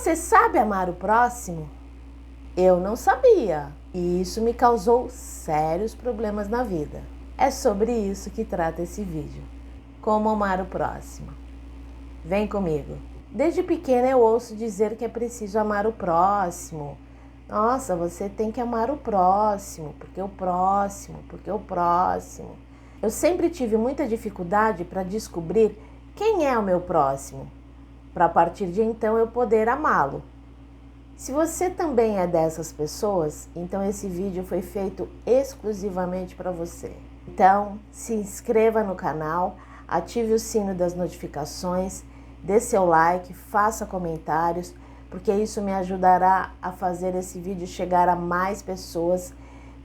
Você sabe amar o próximo? Eu não sabia, e isso me causou sérios problemas na vida. É sobre isso que trata esse vídeo. Como amar o próximo. Vem comigo. Desde pequena eu ouço dizer que é preciso amar o próximo. Nossa, você tem que amar o próximo, porque o próximo, porque o próximo. Eu sempre tive muita dificuldade para descobrir quem é o meu próximo, para a partir de então eu poder amá-lo. Se você também é dessas pessoas, então esse vídeo foi feito exclusivamente para você. Então, se inscreva no canal, ative o sino das notificações, dê seu like, faça comentários, porque isso me ajudará a fazer esse vídeo chegar a mais pessoas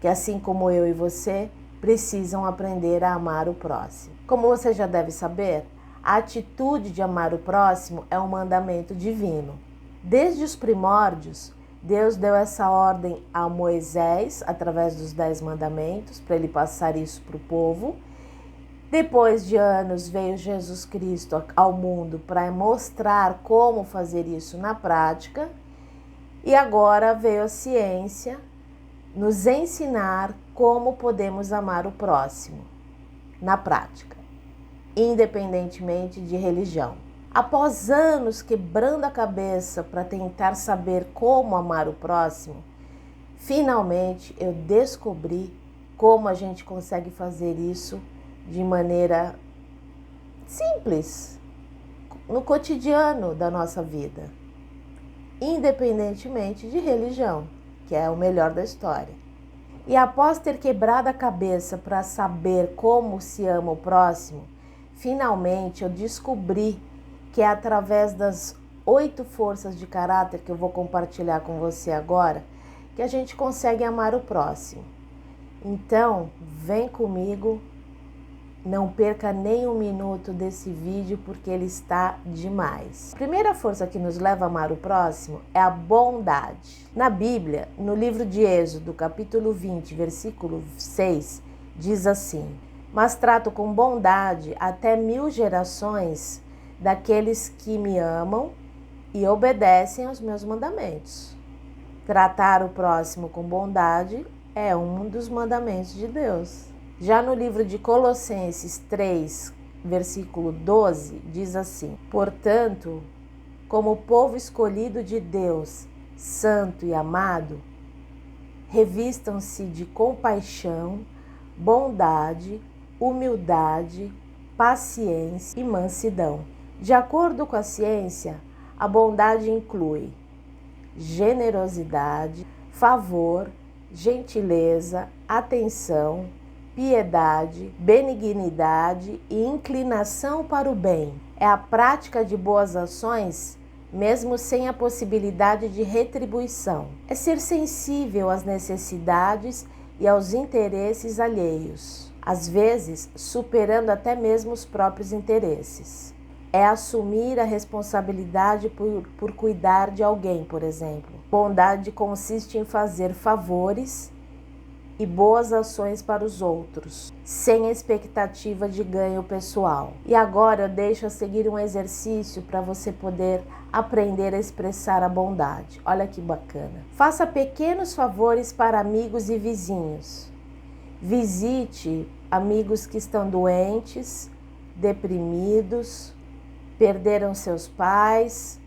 que, assim como eu e você, precisam aprender a amar o próximo. Como você já deve saber, a atitude de amar o próximo é um mandamento divino. Desde os primórdios, Deus deu essa ordem a Moisés, através dos 10 mandamentos, para ele passar isso para o povo. Depois de anos, veio Jesus Cristo ao mundo para mostrar como fazer isso na prática. E agora veio a ciência nos ensinar como podemos amar o próximo na prática, independentemente de religião. Após anos quebrando a cabeça para tentar saber como amar o próximo, finalmente eu descobri como a gente consegue fazer isso de maneira simples, no cotidiano da nossa vida, independentemente de religião, que é o melhor da história. E após ter quebrado a cabeça para saber como se ama o próximo, finalmente eu descobri que é através das 8 forças de caráter que eu vou compartilhar com você agora, que a gente consegue amar o próximo. Então, vem comigo, não perca nem um minuto desse vídeo, porque ele está demais. A primeira força que nos leva a amar o próximo é a bondade. Na Bíblia, no livro de Êxodo, capítulo 20, versículo 6, diz assim: "Mas trato com bondade até 1000 gerações daqueles que me amam e obedecem aos meus mandamentos." Tratar o próximo com bondade é um dos mandamentos de Deus. Já no livro de Colossenses 3, versículo 12, diz assim: "Portanto, como povo escolhido de Deus, santo e amado, revistam-se de compaixão, bondade, humildade, paciência e mansidão." De acordo com a ciência, a bondade inclui generosidade, favor, gentileza, atenção, piedade, benignidade e inclinação para o bem. É a prática de boas ações, mesmo sem a possibilidade de retribuição. É ser sensível às necessidades e aos interesses alheios, às vezes superando até mesmo os próprios interesses. É assumir a responsabilidade por cuidar de alguém, por exemplo. Bondade consiste em fazer favores e boas ações para os outros, sem expectativa de ganho pessoal. E agora eu deixo a seguir um exercício para você poder aprender a expressar a bondade. Olha que bacana. Faça pequenos favores para amigos e vizinhos. Visite amigos que estão doentes, deprimidos, perderam seus pais,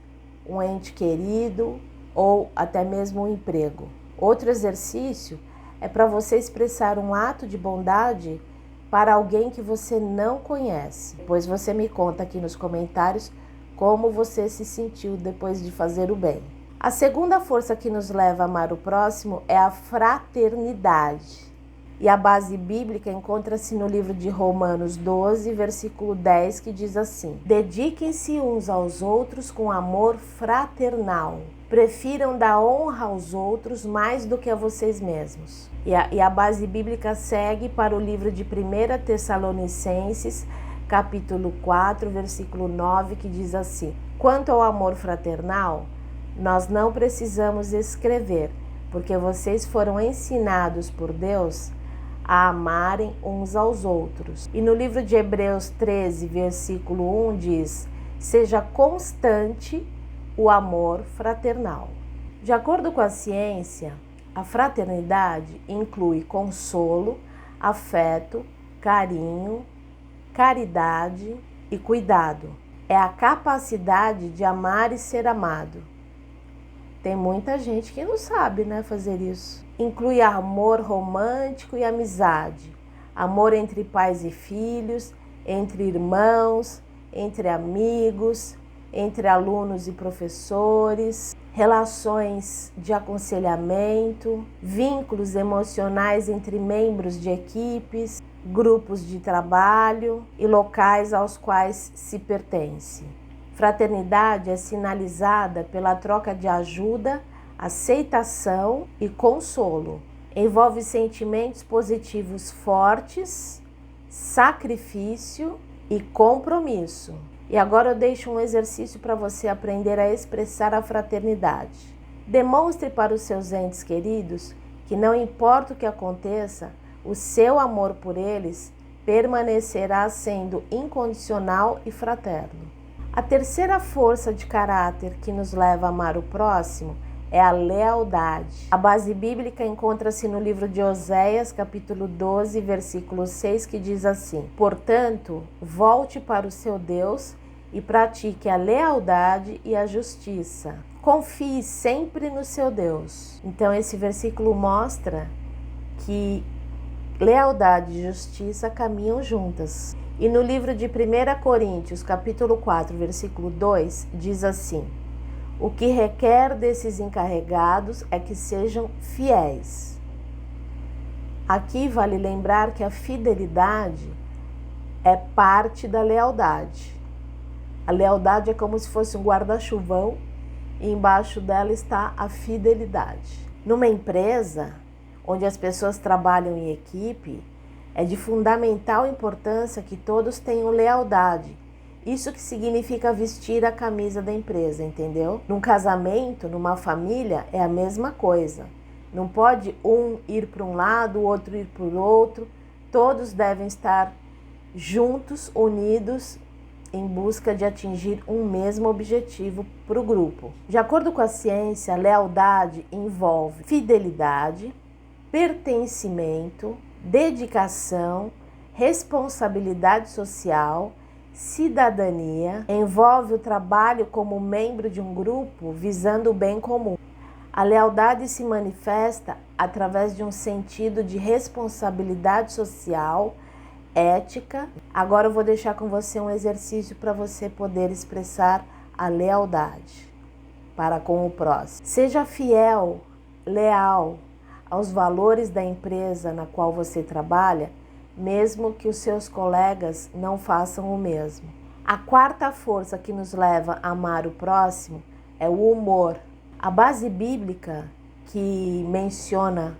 um ente querido ou até mesmo um emprego. Outro exercício é para você expressar um ato de bondade para alguém que você não conhece. Depois você me conta aqui nos comentários como você se sentiu depois de fazer o bem. A segunda força que nos leva a amar o próximo é a fraternidade. E a base bíblica encontra-se no livro de Romanos 12, versículo 10, que diz assim: "Dediquem-se uns aos outros com amor fraternal. Prefiram dar honra aos outros mais do que a vocês mesmos." E a base bíblica segue para o livro de 1 Tessalonicenses, capítulo 4, versículo 9, que diz assim: "Quanto ao amor fraternal, nós não precisamos escrever, porque vocês foram ensinados por Deus a amarem uns aos outros." E no livro de Hebreus 13, versículo 1 diz: "Seja constante o amor fraternal. De acordo com a ciência, a fraternidade inclui consolo, afeto, carinho, caridade e cuidado. É a capacidade de amar e ser amado. Tem muita gente que não sabe, fazer isso. Inclui amor romântico e amizade, amor entre pais e filhos, entre irmãos, entre amigos, entre alunos e professores, relações de aconselhamento, vínculos emocionais entre membros de equipes, grupos de trabalho e locais aos quais se pertence. Fraternidade é sinalizada pela troca de ajuda, aceitação e consolo. Envolve sentimentos positivos fortes, sacrifício e compromisso. E agora eu deixo um exercício para você aprender a expressar a fraternidade. Demonstre para os seus entes queridos que não importa o que aconteça, o seu amor por eles permanecerá sendo incondicional e fraterno. A terceira força de caráter que nos leva a amar o próximo é a lealdade. A base bíblica encontra-se no livro de Oséias, capítulo 12, versículo 6, que diz assim: Portanto, volte para o seu Deus e pratique a lealdade e a justiça. Confie sempre no seu Deus. Então, esse versículo mostra que lealdade e justiça caminham juntas. E no livro de 1 Coríntios, capítulo 4, versículo 2, diz assim: O que requer desses encarregados é que sejam fiéis. Aqui vale lembrar que a fidelidade é parte da lealdade. A lealdade é como se fosse um guarda-chuvão e embaixo dela está a fidelidade. Numa empresa onde as pessoas trabalham em equipe, é de fundamental importância que todos tenham lealdade. Isso que significa vestir a camisa da empresa, entendeu? Num casamento, numa família, é a mesma coisa. Não pode um ir para um lado, o outro ir para o outro. Todos devem estar juntos, unidos, em busca de atingir um mesmo objetivo para o grupo. De acordo com a ciência, a lealdade envolve fidelidade, pertencimento, dedicação, responsabilidade social, cidadania, envolve o trabalho como membro de um grupo visando o bem comum. A lealdade se manifesta através de um sentido de responsabilidade social, ética. Agora eu vou deixar com você um exercício para você poder expressar a lealdade para com o próximo. Seja fiel, leal aos valores da empresa na qual você trabalha, mesmo que os seus colegas não façam o mesmo. A quarta força que nos leva a amar o próximo é o humor. A base bíblica que menciona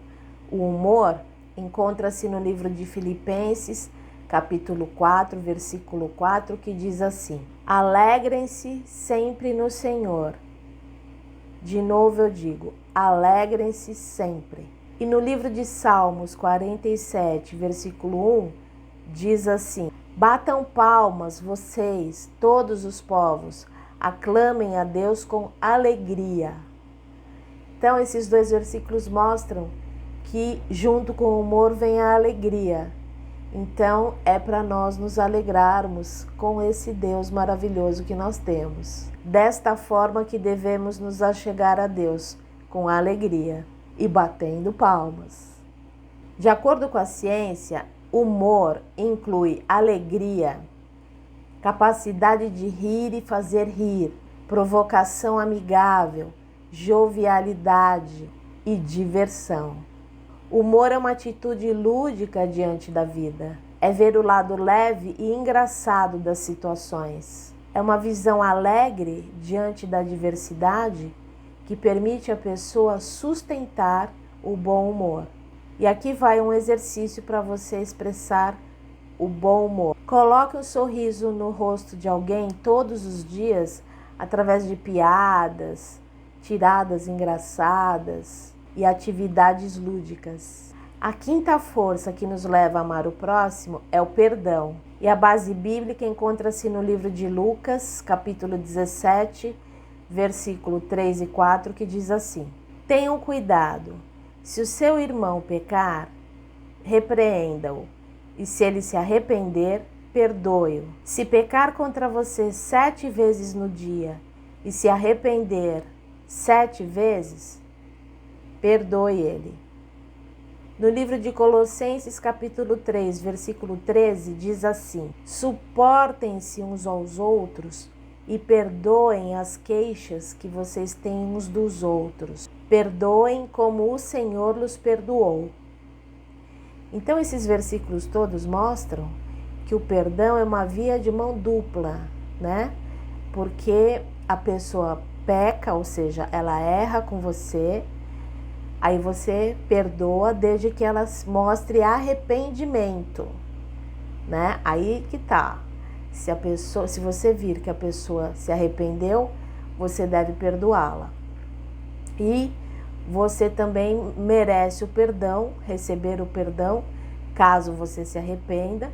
o humor encontra-se no livro de Filipenses, capítulo 4, versículo 4, que diz assim: Alegrem-se sempre no Senhor. De novo eu digo, alegrem-se sempre. E no livro de Salmos 47, versículo 1, diz assim: Batam palmas, vocês, todos os povos, aclamem a Deus com alegria. Então, esses dois versículos mostram que junto com o humor vem a alegria. Então, é para nós nos alegrarmos com esse Deus maravilhoso que nós temos. Desta forma que devemos nos achegar a Deus, com alegria e batendo palmas. De acordo com a ciência, humor inclui alegria, capacidade de rir e fazer rir, provocação amigável, jovialidade e diversão. Humor é uma atitude lúdica diante da vida. É ver o lado leve e engraçado das situações. É uma visão alegre diante da diversidade que permite à pessoa sustentar o bom humor. E aqui vai um exercício para você expressar o bom humor. Coloque um sorriso no rosto de alguém todos os dias através de piadas, tiradas engraçadas e atividades lúdicas. A quinta força que nos leva a amar o próximo é o perdão. E a base bíblica encontra-se no livro de Lucas, capítulo 17, versículo 3 e 4, que diz assim: tenham cuidado, se o seu irmão pecar, repreenda-o, e se ele se arrepender, perdoe-o. Se pecar contra você 7 vezes no dia, e se arrepender 7 vezes, perdoe ele. No livro de Colossenses, capítulo 3, versículo 13, diz assim: suportem-se uns aos outros e perdoem as queixas que vocês têm uns dos outros. Perdoem como o Senhor los perdoou. Então, esses versículos todos mostram que o perdão é uma via de mão dupla, né? Porque a pessoa peca, ou seja, ela erra com você, aí você perdoa desde que ela mostre arrependimento, né? Aí que tá. Se você vir que a pessoa se arrependeu, você deve perdoá-la. E você também merece o perdão, receber o perdão, caso você se arrependa,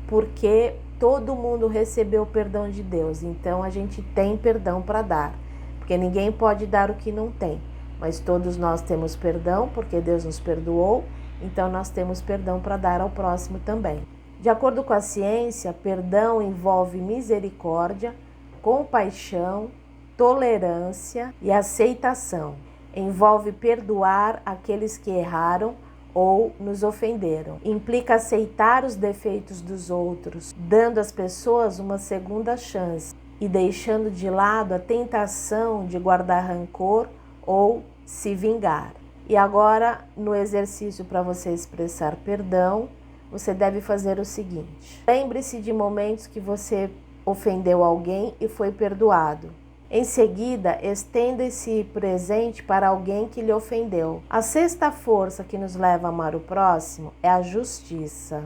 porque todo mundo recebeu o perdão de Deus. Então a gente tem perdão para dar, porque ninguém pode dar o que não tem. Mas todos nós temos perdão, porque Deus nos perdoou, então nós temos perdão para dar ao próximo também. De acordo com a ciência, perdão envolve misericórdia, compaixão, tolerância e aceitação. Envolve perdoar aqueles que erraram ou nos ofenderam. Implica aceitar os defeitos dos outros, dando às pessoas uma segunda chance e deixando de lado a tentação de guardar rancor ou se vingar. E agora, no exercício para você expressar perdão, você deve fazer o seguinte: lembre-se de momentos que você ofendeu alguém e foi perdoado. Em seguida, estenda esse presente para alguém que lhe ofendeu. A sexta força que nos leva a amar o próximo é a justiça.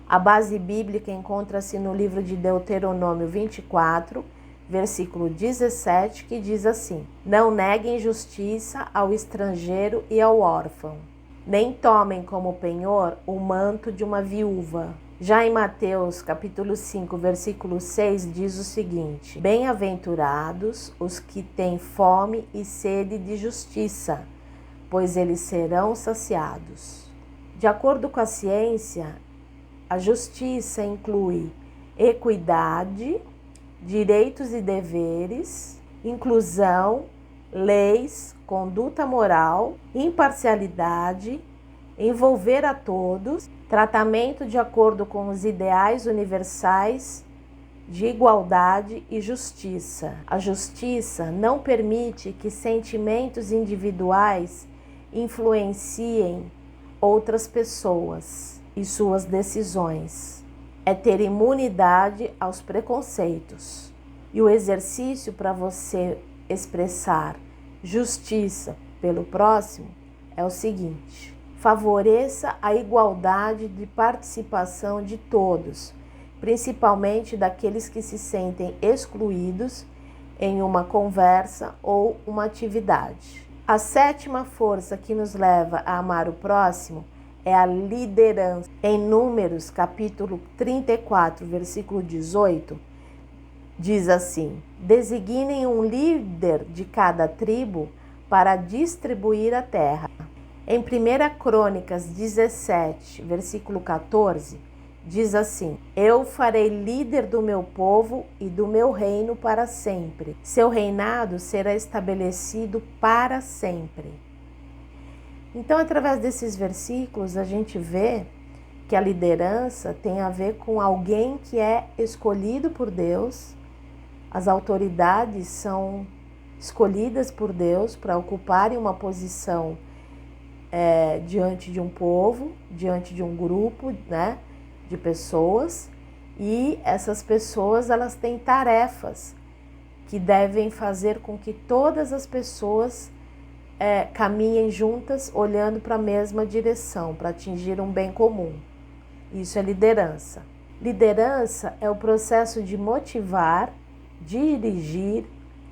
A base bíblica encontra-se no livro de Deuteronômio 24, versículo 17, que diz assim: não neguem justiça ao estrangeiro e ao órfão, nem tomem como penhor o manto de uma viúva. Já em Mateus, capítulo 5, versículo 6, diz o seguinte: bem-aventurados os que têm fome e sede de justiça, pois eles serão saciados. De acordo com a ciência, a justiça inclui equidade, direitos e deveres, inclusão, leis, conduta moral, imparcialidade, envolver a todos, tratamento de acordo com os ideais universais de igualdade e justiça. A justiça não permite que sentimentos individuais influenciem outras pessoas e suas decisões. É ter imunidade aos preconceitos. E o exercício para você expressar justiça pelo próximo é o seguinte: favoreça a igualdade de participação de todos, principalmente daqueles que se sentem excluídos em uma conversa ou uma atividade. A sétima força que nos leva a amar o próximo é a liderança. Em Números, capítulo 34, versículo 18, diz assim: designem um líder de cada tribo para distribuir a terra. Em 1 Crônicas 17, versículo 14, diz assim: eu farei líder do meu povo e do meu reino para sempre. Seu reinado será estabelecido para sempre. Então, através desses versículos, a gente vê que a liderança tem a ver com alguém que é escolhido por Deus. As autoridades são escolhidas por Deus para ocuparem uma posição diante de um povo, diante de um grupo, né, de pessoas. E essas pessoas, elas têm tarefas que devem fazer com que todas as pessoas caminhem juntas, olhando para a mesma direção, para atingir um bem comum. Isso é liderança. Liderança é o processo de motivar, dirigir,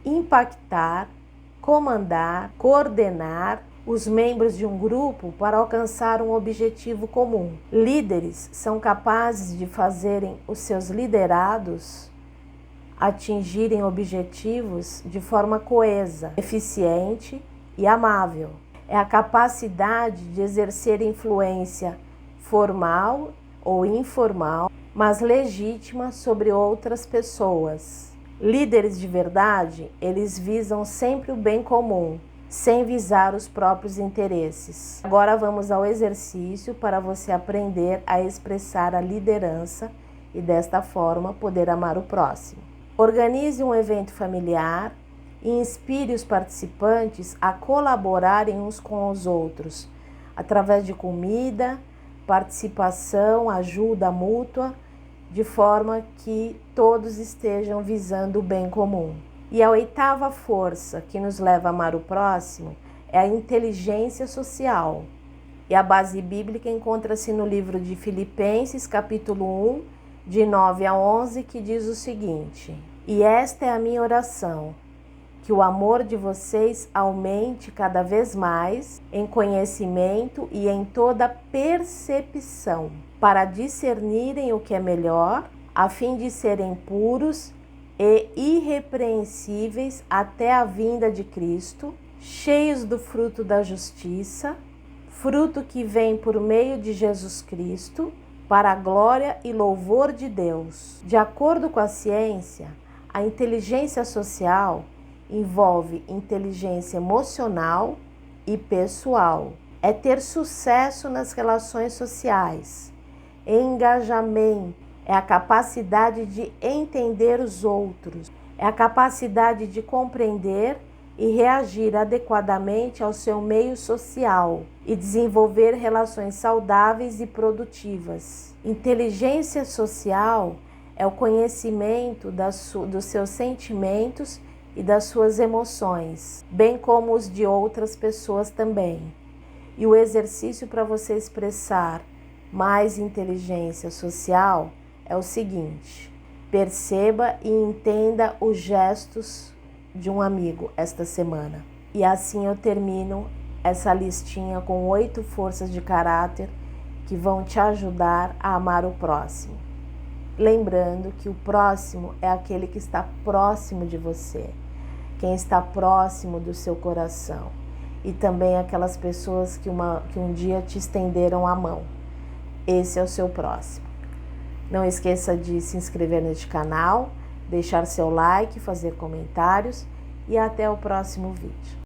impactar, comandar, coordenar os membros de um grupo para alcançar um objetivo comum. Líderes são capazes de fazerem os seus liderados atingirem objetivos de forma coesa, eficiente e amável. É a capacidade de exercer influência formal ou informal, mas legítima sobre outras pessoas. Líderes de verdade, eles visam sempre o bem comum, sem visar os próprios interesses. Agora vamos ao exercício para você aprender a expressar a liderança e desta forma poder amar o próximo. Organize um evento familiar e inspire os participantes a colaborarem uns com os outros, através de comida, participação, ajuda mútua, de forma que todos estejam visando o bem comum. E a oitava força que nos leva a amar o próximo é a inteligência social. E a base bíblica encontra-se no livro de Filipenses, capítulo 1, de 9 a 11, que diz o seguinte: E esta é a minha oração, que o amor de vocês aumente cada vez mais em conhecimento e em toda percepção, para discernirem o que é melhor, a fim de serem puros e irrepreensíveis até a vinda de Cristo, cheios do fruto da justiça, fruto que vem por meio de Jesus Cristo, para a glória e louvor de Deus. De acordo com a ciência, a inteligência social envolve inteligência emocional e pessoal. É ter sucesso nas relações sociais. Engajamento é a capacidade de entender os outros. É a capacidade de compreender e reagir adequadamente ao seu meio social e desenvolver relações saudáveis e produtivas. Inteligência social é o conhecimento dos seus sentimentos e das suas emoções, bem como os de outras pessoas também. E o exercício para você expressar mais inteligência social é o seguinte: perceba e entenda os gestos de um amigo esta semana. E assim eu termino essa listinha com 8 forças de caráter que vão te ajudar a amar o próximo. Lembrando que o próximo é aquele que está próximo de você, quem está próximo do seu coração, e também aquelas pessoas que um dia te estenderam a mão. Esse é o seu próximo. Não esqueça de se inscrever neste canal, deixar seu like, fazer comentários e até o próximo vídeo.